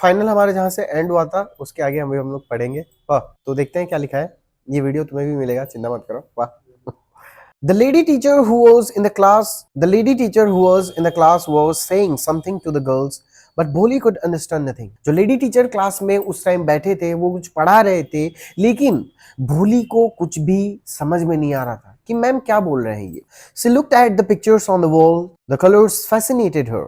Final हमारे जहाँ से एंड हुआ था उसके आगे हम लोग पढ़ेंगे। वाह, तो देखते हैं क्या लिखा है। ये वीडियो तुम्हें भी मिलेगा, चिंता मत करो। वाह। The lady teacher who was in the class, the lady teacher who was in the class was saying something to the girls, but Bholi could understand nothing. जो लेडी टीचर क्लास में उस टाइम बैठे थे वो कुछ पढ़ा रहे थे, लेकिन भोली को कुछ भी समझ में नहीं आ रहा था कि मैम क्या बोल रहे हैं ये। She looked at the pictures on the wall. The colors fascinated her.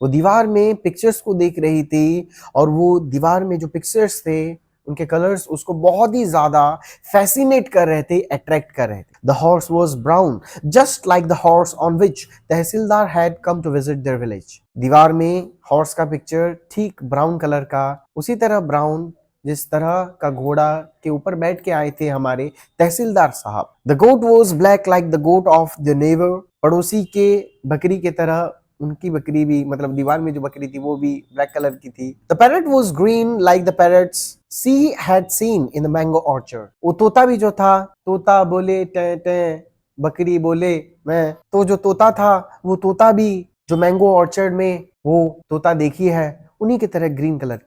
वो दीवार में पिक्चर्स को देख रही थी और वो दीवार में जो पिक्चर्स थे उनके कलर्स उसको बहुत ही ज्यादा फैसिनेट कर रहे थे, अट्रैक्ट कर रहे थे। The horse was brown just like the horse on which tahsildar had come to visit their village. दीवार में हॉर्स का पिक्चर ठीक ब्राउन कलर का, उसी तरह ब्राउन जिस तरह का घोड़ा के ऊपर बैठ के आए थे हमारे तहसीलदार साहब। The goat was black like the goat of the neighbour. पड़ोसी के बकरी के तरह उनकी बकरी भी, मतलब दीवार में जो बकरी थी वो भी ब्लैक कलर की थी। The parrot was green like the parrots she had seen in the mango orchard. वो तोता भी जो था, तोता बोले टे टे, बकरी बोले मैं, तो जो तोता था वो तोता भी जो मैंगो ऑर्चर्ड में वो तोता देखी है उन्हीं की तरह green colour.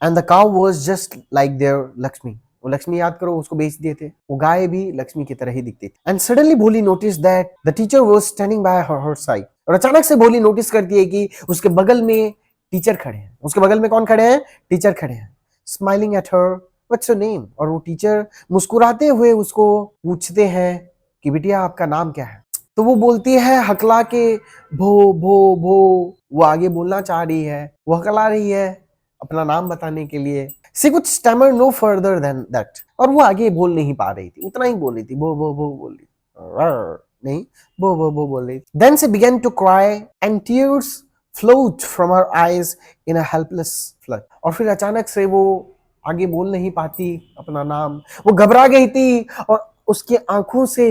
And the cow was just like their Lakshmi. वो लक्ष्मी याद करो उसको बेच दिए थे, वो गाय भी लक्ष्मी की तरह ही दिखती थी। एंड सडनली भोली notice that the teacher was standing bye her side. और अचानक से भोली नोटिस करती है कि उसके बगल में टीचर खड़े हैं। उसके बगल में कौन खड़े हैं? टीचर खड़े हैं। Smiling at her, what's your name? और वो टीचर मुस्कुराते हुए उसको पूछते हैं कि बिटिया आपका नाम क्या है? तो वो बोलती है हकला के भो भो भो। वो आगे बोलना चाह रही है, वो हकला रही है अपना नाम बताने के लिए। She could stammer no further than that. और वो आगे बोल नहीं पा रही थी, उतना ही बोल रही थी, भो भो भो बोल रही थी, नहीं भो भो भो बोल रही थी। Then she began to cry and tears flowed from her eyes in a helpless flood. और फिर अचानक से वो आगे बोल नहीं पाती अपना नाम, वो घबरा गई थी और उसकी आंखों से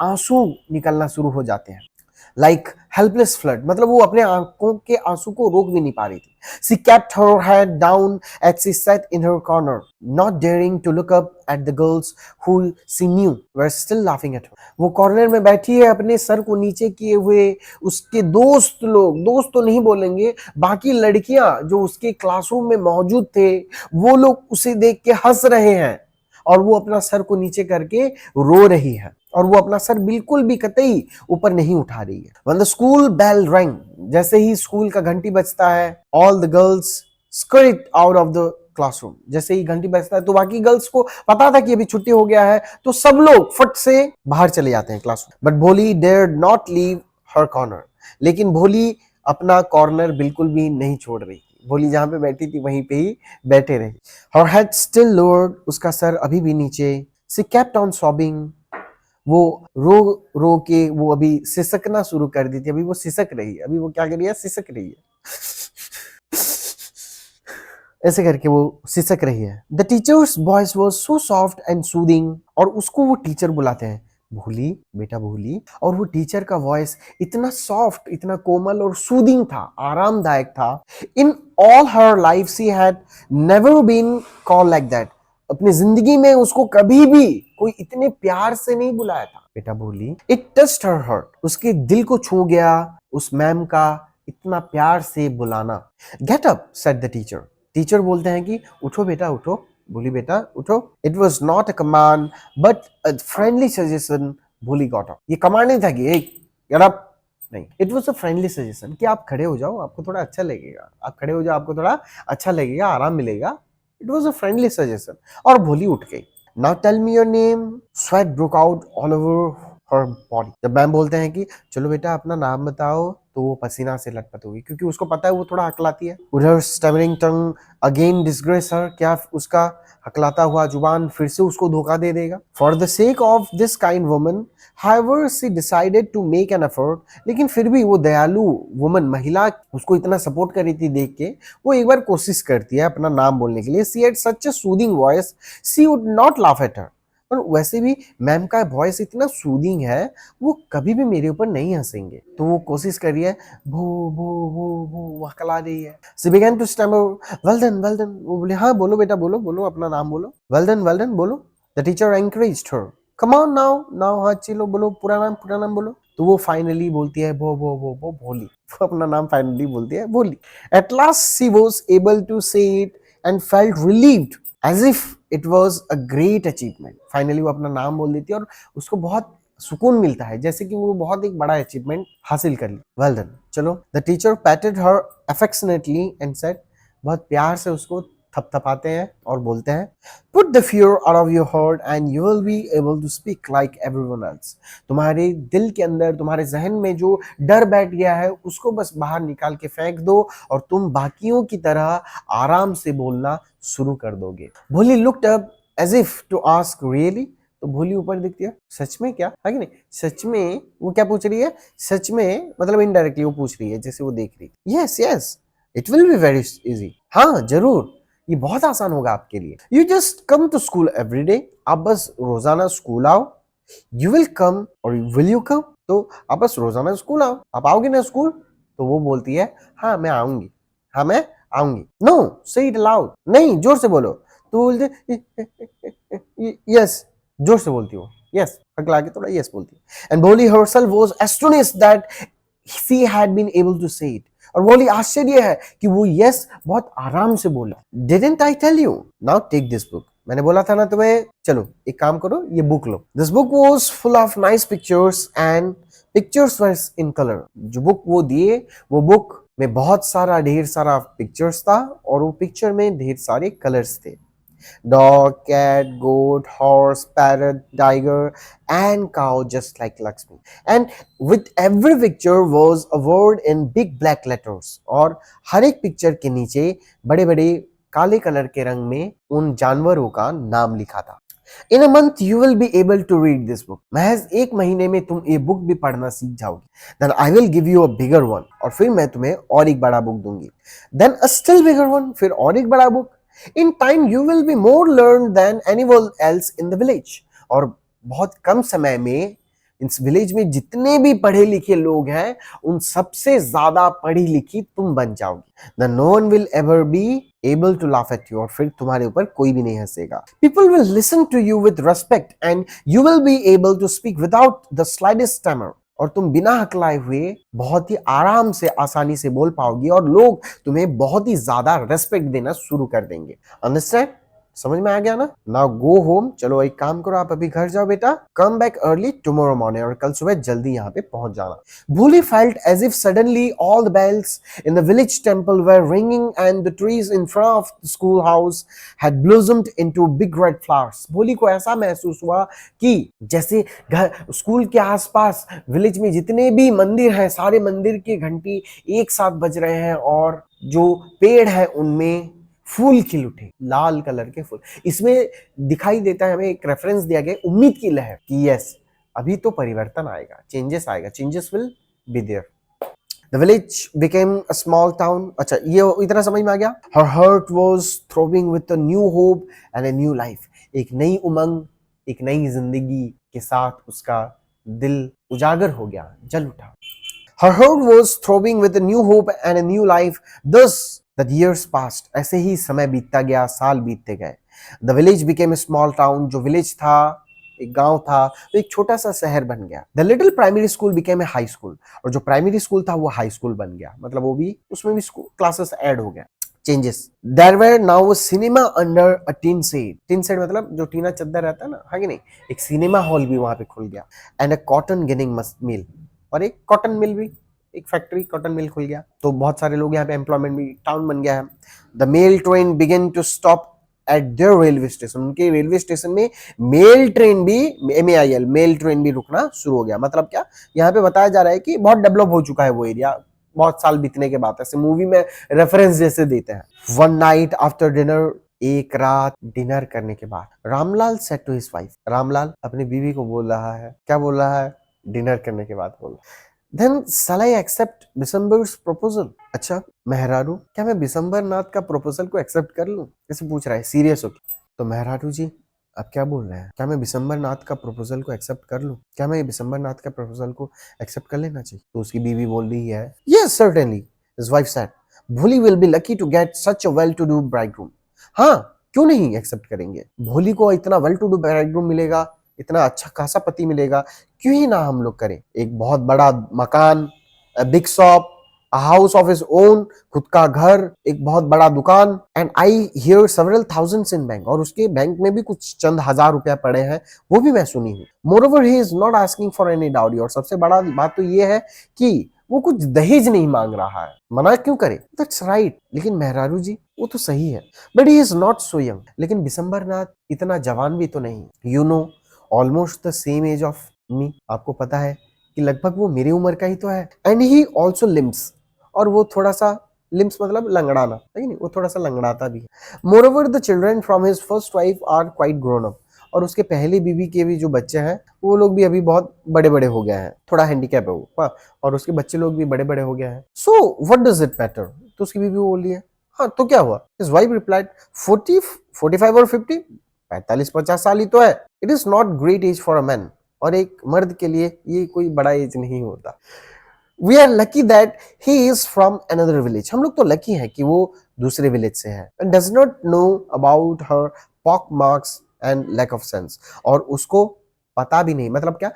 आंसू निकलना शुरू हो जाते हैं। लाइक हेल्पलेस फ्लड, मतलब वो अपने आंखों के आंसू को रोक भी नहीं पा रही थी। She kept her head down as she sat in her corner, not daring to look up at the girls who she knew were still laughing at her. वो कॉर्नर में बैठी है अपने सर को नीचे किए हुए। उसके दोस्त लोग, दोस्त तो नहीं बोलेंगे, बाकी लड़कियां जो उसके क्लासरूम में मौजूद थे वो लोग उसे देख के हंस रहे हैं और वो अपना सर को नीचे करके रो रही है और वो अपना सर बिल्कुल भी कतई ऊपर नहीं उठा रही है। When the school bell rang, जैसे ही स्कूल का घंटी बजता है, all the girls scurried out of the classroom. जैसे ही घंटी बजता है तो बाकी गर्ल्स को पता था कि अभी छुट्टी हो गया है, तो सब लोग फट से बाहर चले जाते हैं क्लासरूम। But भोली dared not leave her corner. लेकिन भोली अपना कॉर्नर बिल्कुल भी नहीं छोड़ रही। भोली जहां पे बैठी थी वहीं पे ही बैठे रही। Her head still lowered, उसका सर अभी भी नीचे। She kept on sobbing. वो रो रो के वो अभी सिसकना शुरू कर दी थी। अभी वो सिसक रही है, अभी वो क्या कर रही है? सिसक रही है, ऐसे करके वो सिसक रही है। The teachers voice was so soft and soothing, और उसको वो टीचर बुलाते हैं भोली, बेटा भोली। और वो टीचर का वॉइस इतना सॉफ्ट, इतना कोमल और सूदिंग था, आरामदायक था। In all her life she had never been called like that. अपनी जिंदगी में उसको कभी भी कोई इतने प्यार से नहीं बुलाया था, बेटा भोली। इट टच्ड हर हार्ट, उसके दिल को छू गया उस मैम का इतना प्यार से बुलाना। Get up said the teacher. Teacher बोलते हैं कि उठो बेटा उठो। भोली बेटा उठो। It was not a command but a friendly suggestion. भोली गॉट अप। ये कमांड नहीं था कि गेट अप, नहीं, it was a friendly suggestion कि आप खड़े हो जाओ, आपको थोड़ा अच्छा लगेगा, आप खड़े हो जाओ, आपको थोड़ा अच्छा लगेगा, आराम मिलेगा। It was a friendly suggestion. और भोली उठ गई। Now tell me your name. Sweat broke out all over her body. जब मैम बोलते हैं कि चलो बेटा अपना नाम बताओ, तो वो पसीना से लटपट होगी क्योंकि उसको पता है वो थोड़ा हकलाती है। उधर स्टैमरिंग टंग अगेन डिस्ग्रेस हर, क्या उसका हकलाता हुआ जुबान फिर से उसको धोखा दे देगा। For the sake of this kind woman however she decided to make an effort. लेकिन फिर भी वो दयालु वुमन, महिला, उसको इतना सपोर्ट कर रही थी देख के, वो एक बार कोशिश करती है अपना नाम बोलने के लिए। She had such a soothing voice, she would not laugh at her. और वैसे भी मैम का वॉइस इतना सूदिंग है, वो कभी भी मेरे ऊपर नहीं हंसेंगे। तो वो कोशिश कर रही है, भो भो भो भो, वो हकला रही है। She began to stammer, well done, well done. वो बोले हाँ बोलो बेटा बोलो, बोलो अपना नाम बोलो, well done बोलो। The teacher encouraged her, come on now, now हाँ चलो बोलो पूरा नाम बोलो। तो वो फाइनली बोलती है भो भो भो भो भोली। वो अपना नाम फाइनली बोलती है भोली। At last she was able to say it and felt relieved as if it was a great achievement. Finally वो अपना नाम बोल देती है और उसको बहुत सुकून मिलता है, जैसे कि वो बहुत एक बड़ा अचीवमेंट हासिल कर ली. Well done. चलो. The teacher patted her affectionately and said, बहुत प्यार से उसको थपथपाते हैं और बोलते हैं, put the fear out of your heart and you will be able to speak like everyone else. तुम्हारे दिल के अंदर, तुम्हारे जहन में जो डर बैठ गया है उसको बस बाहर निकाल के फेंक दो और तुम बाकियों की तरह आराम से बोलना शुरू कर दोगे. Bholi looked up as if to ask really. तो भोली ऊपर दिखती है, सच में क्या है कि नहीं, सच में वो क्या पूछ रही है, सच में मतलब इनडायरेक्टली वो पूछ रही है जैसे वो देख रही है. Yes yes it will be very easy. हाँ जरूर, ये बहुत आसान होगा आपके लिए. You just come to school every day. आप बस रोजाना स्कूल आओ. यू विल कम और विल यू कम. तो आप बस रोजाना स्कूल आओ. आप आओगे ना स्कूल. तो वो बोलती है हाँ मैं आऊंगी, हाँ मैं आऊंगी. नो से इट लाउड. नहीं जोर से बोलो. तो बोलते यस, जोर से बोलती हो. यस अगला के थोड़ा यस बोलती है. एंड भोली herself was astonished that she had been able to say it. और बोली आश्चर्य है कि वो यस बहुत आराम से बोला. Didn't I tell you? Now take this book. मैंने बोला था ना तुम्हें, चलो एक काम करो ये book low. This book was full of nice pictures and pictures were in color. जो बुक वो दिए वो बुक में बहुत सारा ढेर सारा पिक्चर्स था और वो पिक्चर में ढेर सारे कलर्स थे. Dog, cat, goat, horse, parrot, tiger, and cow, just like Lakshmi. And with every picture was a word in big black letters. और हर एक पिक्चर के नीचे बड़े बड़े काले कलर के रंग में उन जानवरों का नाम लिखा था. In a month you will be able to read this book. महज एक महीने में तुम ये बुक भी पढ़ना सीख जाओगे. Then I will give you a bigger one. और फिर मैं तुम्हें और एक बड़ा बुक दूंगी. Then a still bigger one. फिर और एक बड़ा book. In time you will be more learned than anyone else in the village. और बहुत कम समय में इस विलेज में जितने भी पढ़े लिखे लोग हैं उन सबसे ज्यादा पढ़ी लिखी तुम बन जाओगी. Then no one will ever be able to laugh at you. और फिर तुम्हारे ऊपर कोई भी नहीं हंसेगा. People will listen to you with respect and you will be able to speak without the slightest stammer. और तुम बिना हकलाए हुए बहुत ही आराम से आसानी से बोल पाओगी और लोग तुम्हें बहुत ही ज्यादा रेस्पेक्ट देना शुरू कर देंगे. अंडरस्टैंड? समझ में आ गया ना? Now go home. चलो एक काम करो, आप अभी घर जाओ बेटा. Come back early tomorrow morning. और कल सुबह जल्दी यहाँ पे पहुंच जाना. Bholi felt as if suddenly all the bells in the village temple were ringing and the trees in front of the school house had blossomed into big red flowers. Bholi को ऐसा महसूस हुआ कि जैसे घर स्कूल के आसपास विलेज में जितने भी मंदिर हैं सारे मंदिर की घंटी एक साथ बज रहे हैं और जो पेड़ है उनमें फूल खिल उठे, लाल कलर के फूल. इसमें दिखाई देता है, हमें एक रेफरेंस दिया गया उम्मीद की लहर कि यस अभी तो परिवर्तन आएगा, चेंजेस आएगा, changes will be there. The village became a small town. अच्छा ये इतना समझ में आ गया. Her heart was throbbing with a new hope and a new life. एक नई उमंग, एक नई जिंदगी के साथ उसका दिल उजागर हो गया, जल उठा. Her heart was throbbing with a new hope and a new life. Thus the years passed. ऐसे ही समय बीतता गया, साल बीतते गए. The village became a small town. जो village था, एक गांव था, तो एक छोटा सा शहर बन गया. The little primary school became a high school. और जो प्राइमरी स्कूल था वो हाई स्कूल बन गया. मतलब वो भी उसमें भी क्लासेस ऐड हो गया. Changes. There were now a cinema under a tin shed. Tin shed मतलब जो टीना चद्दर रहता है ना, हाँ कि नहीं, एक सिनेमा हॉल भी वहां पे खुल गया. And a cotton ginning mill. और एक कॉटन मिल भी, एक फैक्ट्री कॉटन मिल खुल गया. तो बहुत सारे लोग यहाँ पे एम्प्लॉयमेंट भी, टाउन बन गया है. The mail train began to stop at their railway station. उनके रेलवे स्टेशन में मेल ट्रेन भी, MEIL मेल ट्रेन भी रुकना शुरू हो गया. मतलब क्या, यहाँ पे बताया जा रहा है कि बहुत डेवलप हो चुका है वो एरिया, बहुत साल बीतने के बाद. ऐसे मूवी में रेफरेंस जैसे देते हैं. One night after dinner. एक रात डिनर करने के बाद Ramlal said to his wife. Ramlal अपनी बीवी को बोल रहा है, क्या बोल रहा है, डिनर करने के बाद बोल, Then shall I accept बिशंबर's proposal? अच्छा मेहरारू, क्या मैं बिशंबर नाथ का प्रपोजल को एक्सेप्ट कर लूं? कैसे पूछ रहा है सीरियस होके. तो मेहरारू जी आप क्या बोल रहे हैं, क्या मैं बिशंबर नाथ का प्रपोजल को एक्सेप्ट कर लूं? क्या मैं बिशंबर नाथ का प्रपोजल को एक्सेप्ट कर लेना चाहिए? तो उसकी बीवी बोल रही है yes certainly. His wife said, भोली will be lucky to get such a well to do bridegroom. हाँ क्यों नहीं एक्सेप्ट करेंगे, भोली को इतना वेल टू डू ब्राइडग्रूम मिलेगा, इतना अच्छा खासा पति मिलेगा, क्यों ही ना हम लोग करें. एक बहुत बड़ा मकान, big shop, a house of his own, खुद का घर, एक बहुत बड़ा दुकान, and I hear several thousands in bank, और उसके बैंक में भी कुछ चंद हजार रुपया पड़े हैं, वो भी मैं सुनी हूँ. Moreover, he is not asking for any dowry, और सबसे बड़ा बात तो ये है कि वो कुछ दहेज नहीं मांग रहा है. मना क्यों करे? That's right. लेकिन मेहरारू जी वो तो सही है. But he is not so young. लेकिन बिशंबरनाथ इतना जवान भी तो नहीं. You know, almost the same age of me. आपको पता है कि लगभग वो मेरी उम्र का ही तो है. And he also limps. और वो थोड़ा सा लिम्स मतलब लंगड़ाना है नहीं, वो थोड़ा सा लंगड़ाता भी है. Moreover, the children from his first wife are quite grown up. और उसके पहली बीवी के भी जो बच्चे हैं वो लोग भी अभी बहुत बड़े बड़े हो गए हैं. थोड़ा हैंडीकैप है वो, हाँ, और उसके बच्चे लोग भी बड़े बड़े हो गए हैं. So what does it matter? तो उसकी बीवी बोल रही है, हाँ तो क्या हुआ? His wife replied, 40, 45 और 50, 45-50 साल ही तो है. It is not great age for a man. और एक मर्द के लिए ये कोई बड़ा एज नहीं होता. We are lucky that he is from another village. हम लोग तो लकी हैं कि वो दूसरे विलेज से है. And does not know about her pock marks and lack of sense. और उसको पता भी नहीं, मतलब क्या,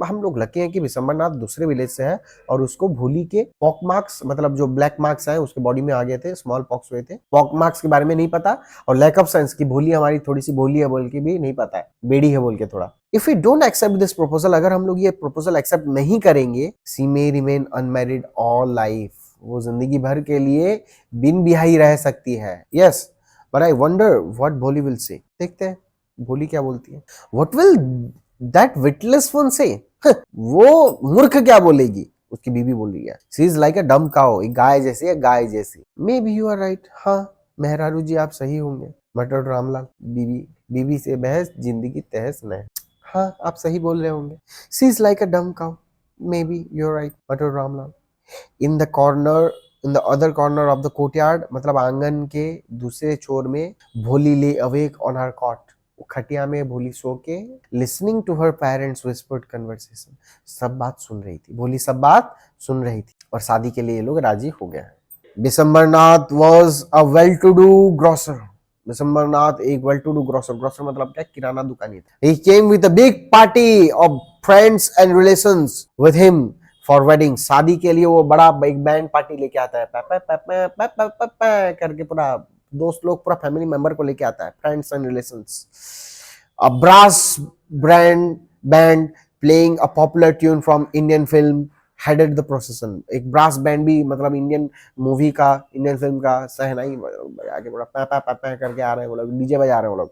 हम लोग लकी हैं कि बिशंबरनाथ दूसरे विलेज से है और उसको भोली के पॉक मार्क्स, मतलब जो ब्लैक मार्क्स हैं उसके बॉडी में आ गए थे, स्मॉल पॉक्स हुए थे, पॉक मार्क्स के बारे में नहीं पता, और लैक ऑफ सेंस की भोली हमारी थोड़ी सी भोली है बोल के भी नहीं पता है, बेड़ी है बोल के थोड़ा. If you don't accept this proposal, अगर हम लोग ये प्रपोजल एक्सेप्ट नहीं करेंगे, she may remain unmarried all life. वो जिंदगी भर के लिए बिन बिहाई रह सकती है. Yes, but I wonder what भोली विल से. देखते हैं भोली क्या बोलती है. What will that witless one से? वो मूर्ख क्या बोलेगी? उसकी बीवी बोल रही है, she is like a dumb cow, एक गाय जैसी है, गाय जैसी. May be you are right. हाँ मेहरारू जी आप सही होंगे. मटर रामलाल, बीवी से बहस, जिंदगी तहस नहस. हाँ आप सही बोल रहे होंगे. She is like a dumb cow, may B you are right muttered Ramlal. In the corner, in the other corner of the courtyard, मतलब आंगन के दूसरे छोर में, भोली ले अवेक ऑन हर कॉट, खटिया में भोली सो के, listening to her parents whispered conversation, सब बात सुन रही थी. भोली सब बात सुन रही थी और शादी के लिए ये लोग राजी हो गए हैं. Bishambarnath was a well to do grocer. Bishambarnath एक well to do grocer, grocer मतलब क्या, किराना दुकानी था. He came with a big party of friends and relations with him for wedding. शादी के लिए वो बड़ा एक बैंड पार्टी लेके आता है, पै पै पै पै पै पै पै पै करके पूरा दोस्त लोग, पूरा फैमिली मेंबर को लेके आता है, friends and relations. A brass band playing a popular tune from Indian film headed the procession. एक ब्रास बैंड भी, मतलब इंडियन मूवी का, इंडियन फिल्म का सहनाई बजा के पूरा पै पै पै पै करके आ रहे हैं वो लोग, डीजे बजा रहे हैं वो लोग,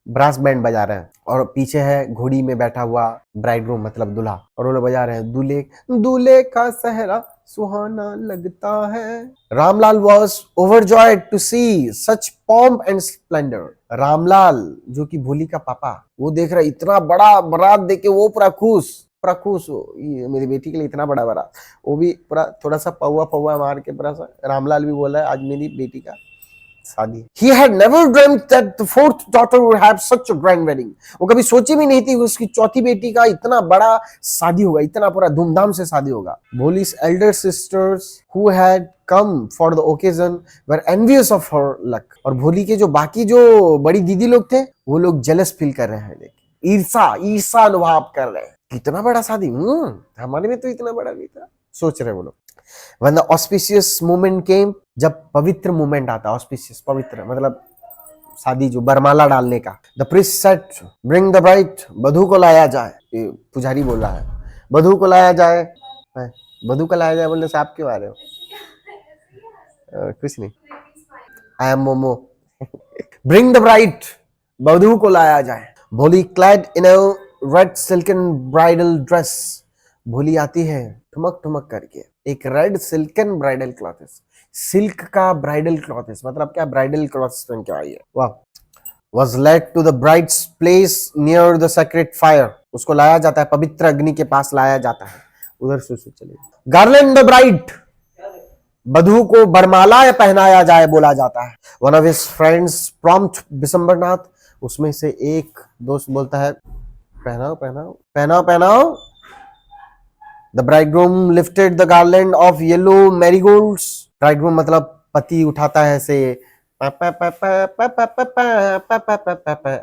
ब्रास बैंड बजा रहे हैं. और पीछे है घोड़ी में बैठा हुआ ब्राइडग्रूम, मतलब दूल्हा, और वो लोग बजा रहे हैं, दूल्हे दूल्हे का सहरा सुहाना लगता है. Ramlal was overjoyed to see such pomp and splendor. Ramlal जो कि भोली का पापा, वो देख रहा है इतना बड़ा बारात देख के वो पूरा खुश हो, ये मेरी बेटी के लिए इतना बड़ा बारात. वो भी पूरा थोड़ा सा पौवा मार के पूरा सा रामलाल भी बोला है आज मेरी बेटी का शादी. He had never dreamt that the fourth daughter would have such a grand wedding. वो कभी सोची भी नहीं थी कि उसकी चौथी बेटी का इतना बड़ा शादी होगा, इतना पूरा धूमधाम से शादी होगा. Boli's elder sisters who had come for the occasion were envious of her luck. और भोली के जो बाकी जो बड़ी दीदी लोग थे वो लोग जेलस फील कर रहे हैं, देखिए ईर्षा अनुभव कर रहे हैं. कितना बड़ा शादी, हमारे में तो इतना बड़ा नहीं था, सोच रहे वो लोग. When the auspicious moment came, जब पवित्र मोमेंट आता, auspicious पवित्र मतलब शादी जो बरमाला डालने का. The priest said, bring the bride, बधू को लाया जाए. ये पुजारी बोल रहा है, बधू को लाया जाए. बधू को लाया जाए बोलने से आप क्यों आ रहे हो? कुछ नहीं, I am momo. Bring the bride, बधू को लाया जाए. भोली clad in a red silken bridal dress. भोली आती है ठुमक ठुमक करके, एक red silken bridal clothes, silk का ब्राइडल क्लॉथेस मतलब क्या, ब्राइडल क्लॉथेस पहन के आई है. वाह. Was led to the bride's place near the sacred fire. उसको लाया जाता है, पवित्र अग्नि के पास लाया जाता है. उधर से चलिए. Garland the bride, बधू को बरमाला पहनाया जाए बोला जाता है. One of his friends prompt बिशंबरनाथ, उसमें से एक दोस्त बोलता है, पहनाओ पहनाओ पहनाओ पहनाओ. The bridegroom lifted the garland of yellow marigolds. Bridegroom मतलब पति उठाता है ऐसे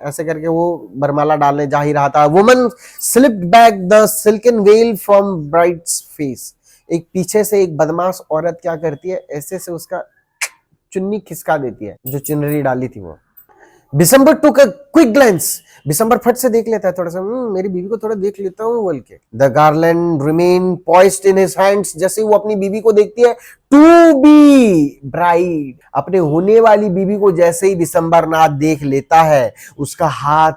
ऐसे करके वो बरमाला डालने जा ही रहा था. Woman slipped back the silken veil from bride's face. एक पीछे से एक बदमाश औरत क्या करती है, ऐसे से उसका चुन्नी खिसका देती है, जो चुनरी डाली थी वो। बिसम्बर टुक अ क्विक ग्लैंस, बिसम्बर फट से देख लेता है थोड़ा सा, मेरी बीवी को थोड़ा देख लेता हूँ बोल के। The garland remain poised in his hands, जैसे वो अपनी बीवी को देखती है, टू बी ब्राइड, अपने होने वाली बीवी को जैसे ही बिसम्बर नाथ देख लेता है, उसका हाथ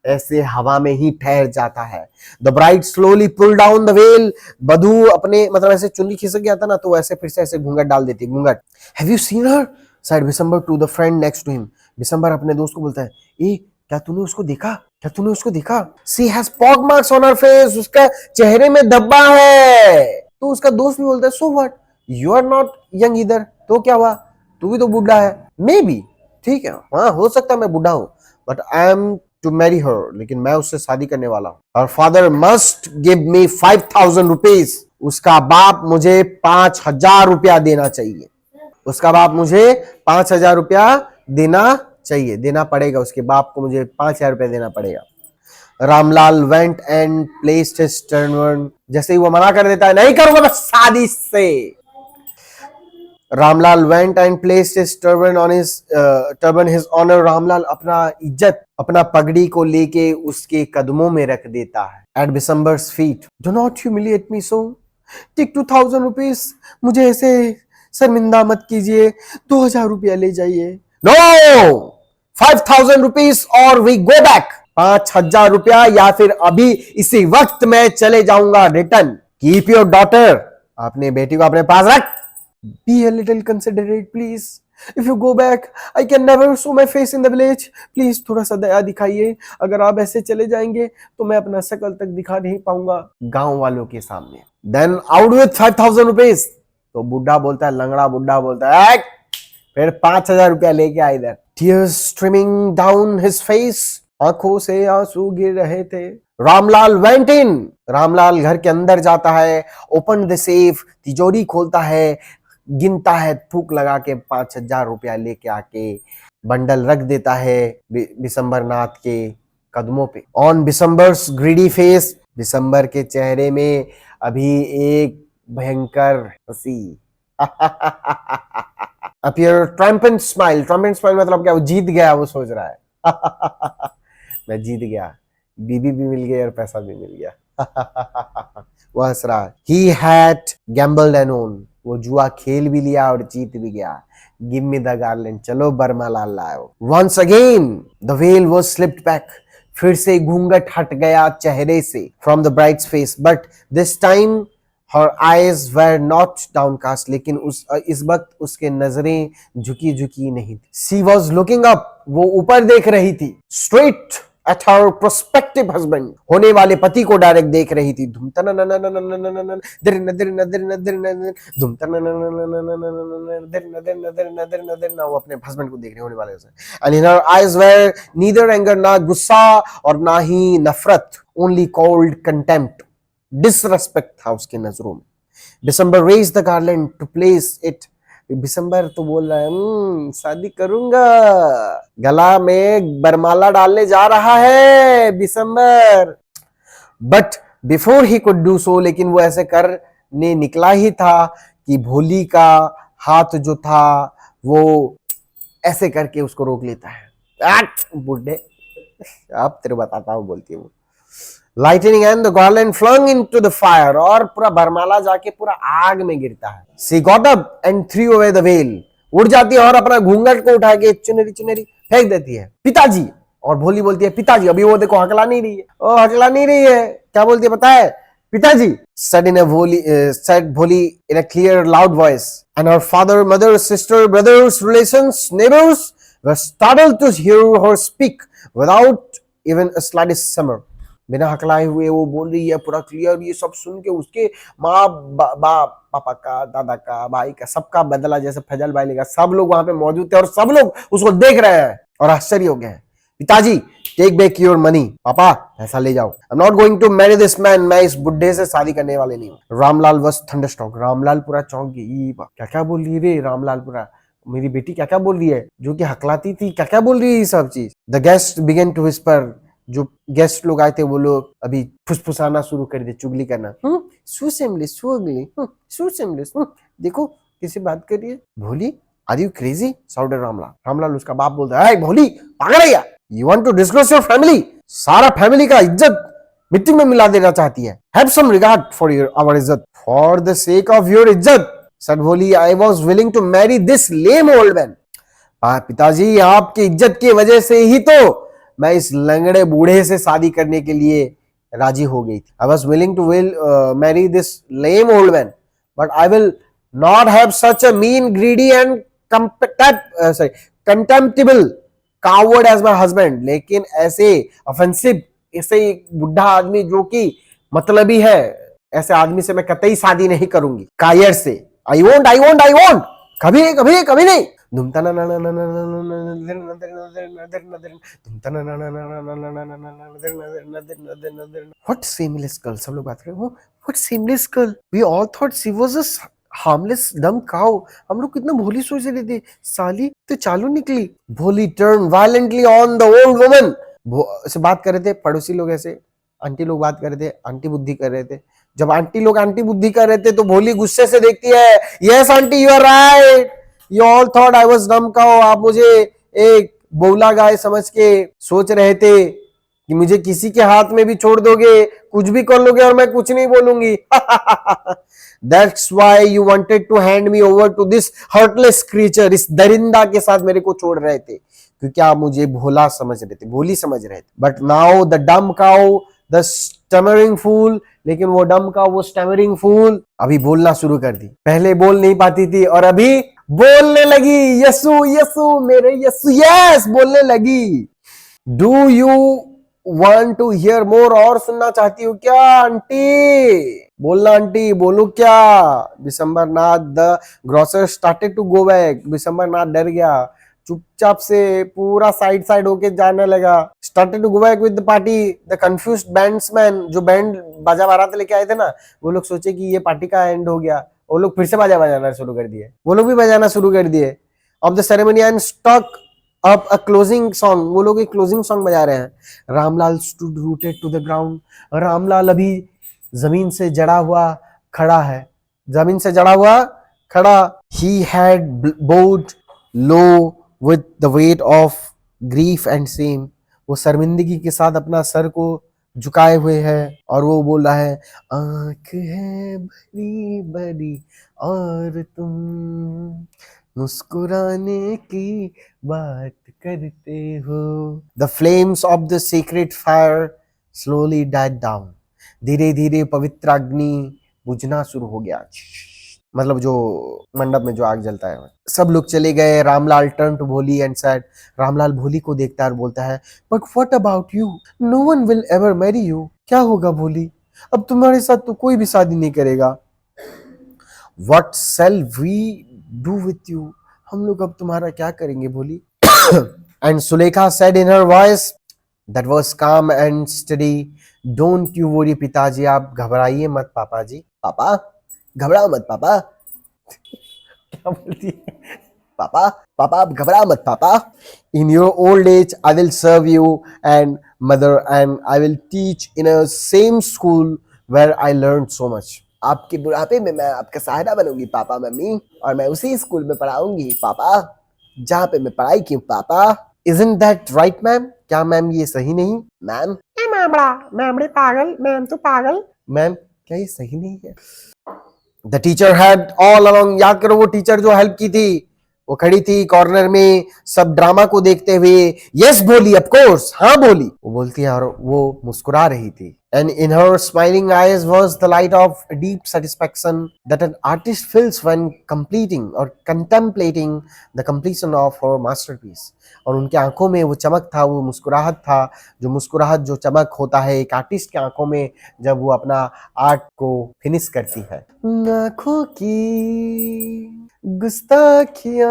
ऐसे हवा में ही ठहर जाता है। The bride slowly pull down the veil, बधू अपने मतलब ऐसे चुन्नी खिसक गया था ना, तो ऐसे फिर से ऐसे घूंघट डाल देती है, घूंघट। Have you seen her, said Bisambar to the friend next to him, Bisambar अपने दोस्त को बोलता है, ए क्या तूने उसको देखा, क्या तूने उसको देखा? She has pock marks on her face, उसका चेहरे में धब्बा है। तो उसका दोस्त भी बोलता है, so what, you are not young इधर, तो क्या हुआ, तू भी तो बूढ़ा है। मे बी, ठीक है, हाँ हो सकता है मैं बूढ़ा हूं, but I am to marry her, लेकिन मैं उससे शादी करने वाला हूं। Her father must give me 5,000 rupees, उसका बाप मुझे 5,000 रुपया देना चाहिए, उसका बाप मुझे 5,000 रुपया देना चाहिए, देना पड़ेगा, उसके बाप को मुझे 5,000 रुपया देना पड़ेगा। Ramlal went and placed his turban, जैसे ही वो मना कर देता है, नहीं करूंगा मैं शादी से। Ramlal went and placed his turban on his turban his honour, Ramlal अपना इज्जत, अपना पगड़ी को लेके उसके कदमों में रख देता है। At Bisambar's feet, do not humiliate me so, take 2,000 rupees, मुझे ऐसे शर्मिंदा मत कीजिए, 2,000 रुपया ले जाइए। नो, 5,000 रुपीज और वी गो बैक, 5,000 रुपया या फिर अभी इसी वक्त मैं चले जाऊंगा रिटर्न। कीप योर डॉटर, अपने बेटी को अपने पास रख। Be a little considerate please, if you go back I can never show my face in the village, please थोड़ा सा दया दिखाइए, अगर आप ऐसे चले जाएंगे तो मैं अपना शकल तक दिखा नहीं पाऊंगा गांव वालों के सामने। Then out with 5,000 rupees. तो बुढ़ा बोलता है, लंगड़ा बुढ़ा बोलता है, फिर 5,000 रुपया लेके आ इधर। Tears streaming down his face, आंखों से आंसू गिर रहे थे। रामलाल वेंट इन, रामलाल घर के अंदर जाता है। ओपन द सेफ, तिजोरी खोलता है, गिनता है, थूक लगा के 5,000 रुपया लेके आके बंडल रख देता है बिसम्बर नाथ के कदमों पे। ऑन बिसम्बर्स ग्रीडी फेस, बिसम्बर के चेहरे में अभी एक भयंकर हंसी अपीयर ट्रम्पेंट स्माइल, ट्रम्पेंट स्माइल मतलब क्या, वो जीत गया, वो सोच रहा है मैं जीत गया, बीबी भी मिल गई और पैसा भी मिल गया वो हंस रहा है। He had gambled and won, वो जुआ खेल भी लिया और जीत भी गया। Give me the garland, चलो बरमालाल लाओ। Once again the veil was slipped back, फिर से घूंघट हट गया चेहरे से from the bride's face, but this time her eyes were not downcast, लेकिन इस वक्त उसके नजरें झुकी झुकी नहीं थी। She was looking up, वो ऊपर देख रही थी। Straight at her prospective husband, होने वाले पति को डायरेक्ट देख रही थी। वो अपने हस्बैंड को देख रही होने वाले से। And in her eyes were neither anger, ना गुस्सा और ना ही नफरत, only cold contempt, डिसरेस्पेक्ट था उसके नजरों में। Bisambar raised the garland to place it, Bisambar तो बोल रहा है शादी करूंगा, गला में बरमाला डालने जा रहा है Bisambar. But before he could do so, लेकिन वो ऐसे करने निकला ही था कि भोली का हाथ जो था वो ऐसे करके उसको रोक लेता है। बुढ़े, अब तेरे बताता हूं, बोलती है वो। Lightning and the garland flung into the fire, और पूरा बरमाला जाके पूरा आग में गिरता है। She got up and threw away the veil, उड़ जाती है और अपना घूंघट को उठा के चुनरी फेंक देती है। पिताजी, और भोली बोलती है पिताजी, अभी वो देखो हकला नहीं रही है, ओ हकला नहीं रही है, क्या बोलती है पता है, पिताजी। said भोली in a clear loud voice, and her father, mother, sister, brothers, relations, neighbors were startled to hear her speak without even a slightest tremor, बिना हकलाए हुए वो बोल रही है पूरा क्लियर। ये सब सुन के उसके माँ बाप, पापा का, दादा का, भाई का, सबका बदला जैसे फजल भाई लेगा, सब लोग वहां पे मौजूद थे और सब लोग उसको देख रहे हैं और आश्चर्य हो गए हैं। पिताजी, टेक बैक योर मनी, पापा पैसा ले जाओ। I am not going to marry this man, मैं इस बुड्ढे से शादी करने वाले नहीं हूँ। रामलाल वाज थंडरस्ट्रक, रामलाल पूरा चौंक गई, क्या क्या बोल रही है रे, रामलाल पूरा, मेरी बेटी क्या क्या बोल रही है, जो कि हकलाती थी, क्या क्या बोल रही है ये सब चीज। The guest began to whisper, जो गेस्ट लोग आए थे वो लोग अभी फुसफुसाना शुरू कर दिए, चुगली करना, सू सिमलिस, सू अगली, सू सिमलिस, देखो किसी बात कर रही है, Bholi are you crazy, sounded Ramlal. Ramlal उसका बाप बोलता है, भोली पागल है क्या, you want to disgrace your family, सारा फैमिली का इज्जत मिट्टी में मिला देना चाहती है, have some regard for your our इज्जत, for the sake of your इज्जत, said Bholi, I was willing to marry this lame old man. पिताजी आपकी इज्जत की वजह से ही तो मैं इस लंगड़े बूढ़े से शादी करने के लिए राजी हो गई थी। I was willing to marry this lame old man, but I will not have such a mean, greedy and contemptible coward as my husband. लेकिन ऐसे ऑफेंसिव, ऐसे बुढ़ा आदमी जो कि मतलबी है, ऐसे आदमी से मैं कतई शादी नहीं करूंगी, कायर से। I won't, I won't, I won't, कभी नहीं, कभी नहीं, कभी नहीं। What shameless girl? सब लोग बात कर रहे हैं, what shameless girl? We all thought she was a harmless dumb cow. हम लोग कितना भोली सोच रहे थे, साली तो चालू निकली। भोली turned violently on the old woman. से बात कर रहे थे पड़ोसी लोग, ऐसे आंटी लोग बात कर रहे थे, आंटी बुद्धि कर रहे थे। जब आंटी लोग आंटी बुद्धि कर रहे थे तो भोली गुस्से से देखती है, yes aunty you are right, you all thought I was dumb cow, आप मुझे एक बोला गाय समझ के सोच रहे थे कि मुझे किसी के हाथ में भी छोड़ दोगे, कुछ भी कर लोगे और मैं कुछ नहीं बोलूंगी। That's why you wanted to hand me over to this heartless creature, इस दरिंदा के साथ मेरे को छोड़ रहे थे क्योंकि आप मुझे भोला समझ रहे थे, भोली समझ रहे थे। But now the dumb cow, the stammering fool, लेकिन वो डम का वो स्टमरिंग फूल अभी बोलना शुरू कर दी। पहले बोल नहीं पाती थी और अभी बोलने लगी, यसु यसु मेरे यसु, यस बोलने लगी। Do you want to hear more, और सुनना चाहती हो क्या आंटी? बोलना आंटी, बोलो क्या? Bishambar Nath the grocer started to go back. Bishambar Nath डर गया, चुपचाप से पूरा साइड होके जाने लगा। Started to go back with the party, the confused bandsman, जो बैंड बाजा बारात लेके आए थे ना, वो लोग सोचे कि ये पार्टी का एंड हो गया, वो लोग फिर से बाजा बजाना शुरू कर दिए, वो लोग भी बजाना शुरू कर दिए। Of the ceremony and stuck up a closing song, वो लोग एक क्लोजिंग सॉन्ग बजा रहे हैं। Ramlal stood rooted to the ground, Ramlal अभी जमीन से जड़ा हुआ खड़ा है, जमीन से जड़ा हुआ खड़ा। He had bowed low with the weight of grief and shame, वो शर्मिंदगी के साथ अपना सर को झुकाए हुए है और वो बोल रहा है, आंख है बड़ी बड़ी और तुम मुस्कुराने की बात करते हो। The flames of the sacred fire slowly died down, धीरे धीरे पवित्र अग्नि बुझना शुरू हो गया। मतलब जो मंडप में जो आग जलता है। सब लोग चले गए। Ramlal turn to Bholi and said, Ramlal Bholi को देखता है और बोलता है, but what about you, no one will ever marry you. क्या होगा भोली, अब तुम्हारे साथ तो कोई भी शादी नहीं करेगा। What shall we do with you, हम लोग अब तुम्हारा क्या करेंगे Bholi. And Sulekha said in her voice that was calm and steady, don't you worry पिताजी, आप घबराइए मत पापा जी। पापा घबराओ मत पापा। क्या बोलती है? पापा पापा आप घबराओ मत पापा। In your old age I will serve you and mother and I will teach in a same school where I learn so much. आपके बुढ़ापे में मैं आपका सहारा बनूंगी पापा मम्मी, और मैं उसी स्कूल में पढ़ाऊंगी पापा जहाँ पे मैं पढ़ाई की हूँ पापा। Isn't that right मैम, क्या मैम ये सही नहीं? मैम मैम पागल, मैम तो पागल, मैम क्या ये सही नहीं है? The teacher had all along, याद करो वो टीचर जो हेल्प की थी, वो खड़ी थी कॉर्नर में सब ड्रामा को देखते हुए। यस बोली, ऑफ कोर्स, हाँ बोली, वो बोलती है और वो मुस्कुरा रही थी। And in her smiling eyes was the light of deep satisfaction that an artist feels when completing or contemplating the completion of her masterpiece. और उनके आंखों में वो चमक था, वो मुस्कुराहट था, जो मुस्कुराहट जो चमक होता है एक आर्टिस्ट के आंखों में जब वो अपना आर्ट को फिनिश करती है। आंखों की गुस्ताखियां